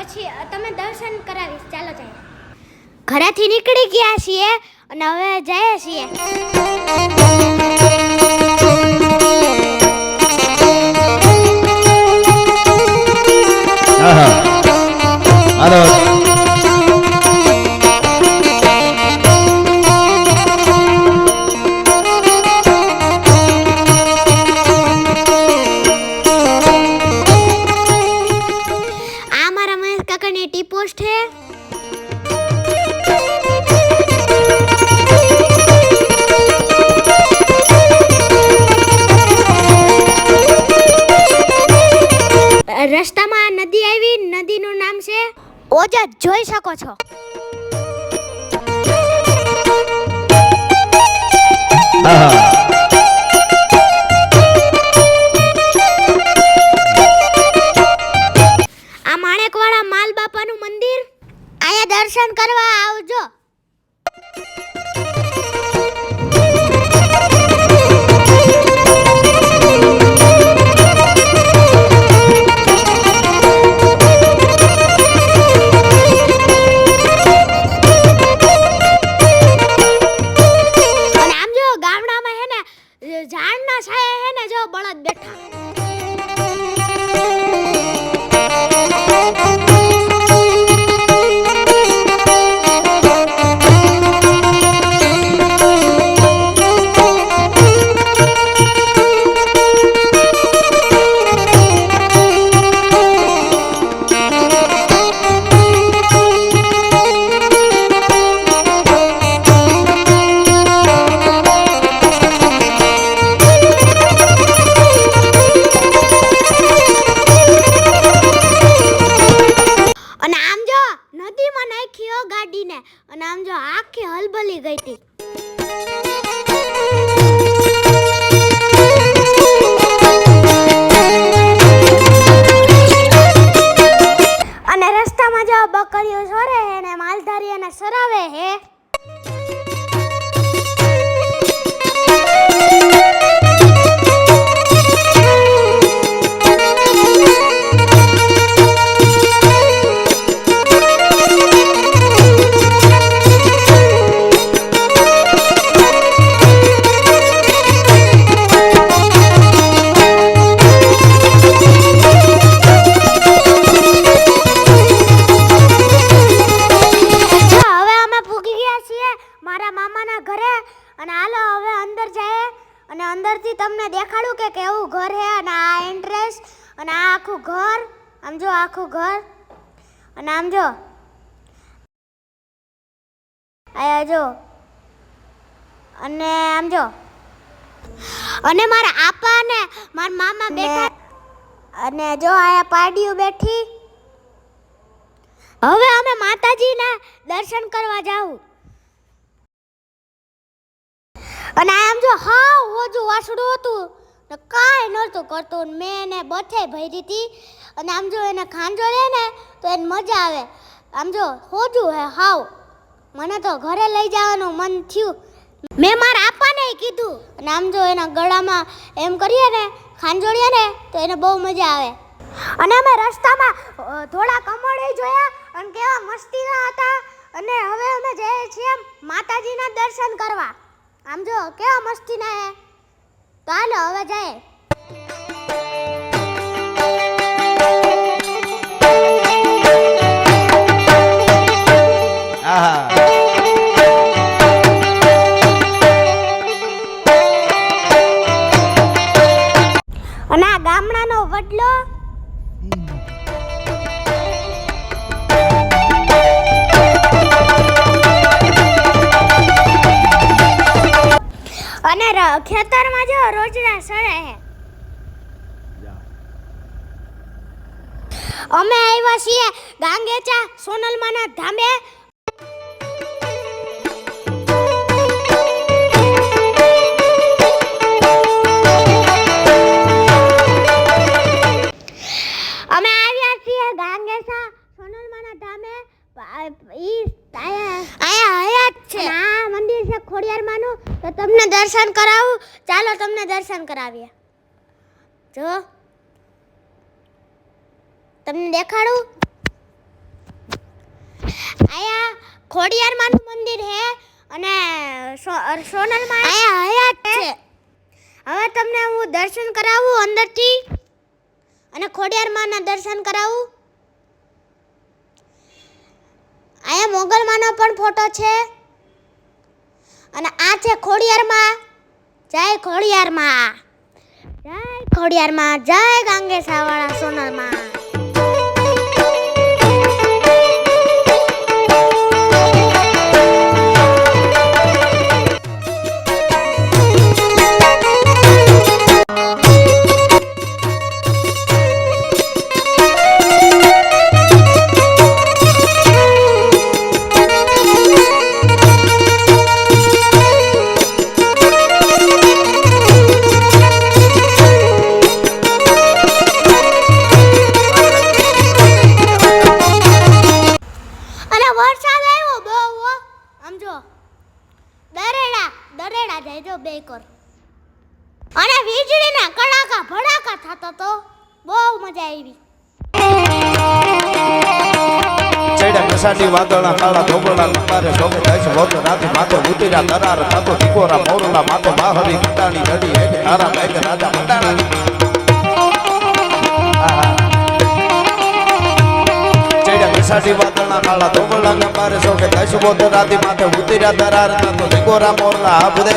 પછી તમે દર્શન કરાવીશ. ચાલો જાય. ઘરેથી નીકળી ગયા છીએ અને હવે જઈએ છીએ. હાલો टी पोस्ट है. રસ્તામાં નદી આવી. નદીનું નામ છે ઓજત. જોઈ શકો છો. દર્શન કરવા આવજો. અને આમ જો ગામડામાં હે ને ઝાડના છાયે હે ને જો બળદ બેઠા. ગાડીને અને આમ જો આખી હલબલી ગઈ હતી. અને રસ્તામાં જો બકરીઓ સોરે હે ને માલધારી એને સરાવે હે. અંદરથી તમને દેખાડું કે કેવું ઘર હે. અને આ એન્ટ્રેન્સ અને આ આખું ઘર. આમ જો આખું ઘર. અને આમ જો આયા જો. અને આમ જો અને મારા આપા ને મારા મામા બેઠા. અને જો આયા પાડીઓ બેઠી. હવે અમે માતાજીના દર્શન કરવા જાવું. અને આમ જો હા હોજુ વાસડું હતું ને કાંઈ નહોતું કરતું. મેં એને બથે ભરી હતી. અને આમ જો એને ખાંજો લે ને તો એને મજા આવે. આમ જો હોજુ હે હાવ. મને તો ઘરે લઈ જવાનું મન થયું. મેં મારા આપાને કીધું. અને આમ જો એના ગળામાં એમ કરીએ ને ખાંજોડીએ ને તો એને બહુ મજા આવે. અને અમે રસ્તામાં થોડા કમળે જોયા અને કેવા મસ્તીના હતા. અને હવે અમે જઈએ છીએ માતાજીના દર્શન કરવા. આમ જો કેવા મસ્તીના હે. તો હાલો હવે જાય. અને આ ગામડાનો વડલો. અને ખેતરમાં જો રોજડા સડે હે. અમે આવ્યા છીએ ગાંગેચા સોનલમાના ધામે. અમે આવ્યા છીએ ગાંગેચા સોનલમાના ધામે. ઈ આયા હયાત છે. આ મંદિર છે ખોડિયારમાંનું. તો તમને દર્શન કરાવું. ચાલો તમને દર્શન કરાવીએ. જો તમને દેખાડું. આયા ખોડિયારમાંનું મંદિર હે અને સોનલમાં આયા હયાત છે. હવે તમને હું દર્શન કરાવું અંદરથી અને ખોડિયારમાંના દર્શન કરાવું. આયા મોગલમાંનો પણ ફોટો છે અને આ છે ખોડિયારમાં. જય ખોડિયારમાં, જય ખોડિયારમાં, જય ગાંગેસાવાળા સોનલમાં. વરસાદ આવ્યો બહુ હો. આમ જો દરેડા જાય જો બેકર અને વીજળીના કડાકા ભડાકા થતો તો બહુ મજા આવી. ચડ્યા કસાટી વાદળના કાળા ધોબળના લંબારે શોભે થાય છે લોટ રાતે માથે ઉતર્યા તરાર થતો ટીકોરા મોરલા માથે બાહરી કટાણી જડી એક તારા બેગ રાજા મંડાણા. કસાટી વાદળના કાળા ધોબળના લંબારે શોભે થાય છે લોટ રાતે માથે ઉતર્યા તરાર થતો ટીકોરા મોરલા આભરે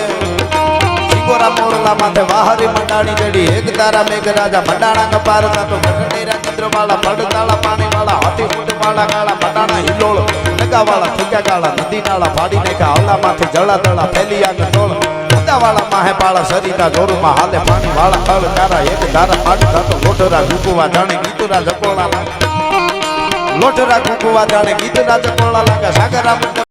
ટીકોરા મોરલા માથે બાહરી મંડાણી જડી એક તારા મેઘ રાજા મંડાણા કપાર થતો ગઢડેરા ચંદ્રમાળા પડતાળા પાણીવાળા હાથી ફૂટવાળા કાળા મંડાણા હિલોળ નગાવાળા ઠીકા કાળા નદી નાળા ફાડી નાખ્યા આવલામાંથી જળા તળા ફેલી આગ ટોળ ઉદાવાળા માહે પાળા સરિતા જોરમાં હાલે પાણીવાળા ખળ તારા એક ધારા પાડી થતો લોટરા ગુકુવા જાણે ગીતરા જકોળા લોટરા ગુકુવા જાણે ગીતરા જકોળા લાગે સાગરા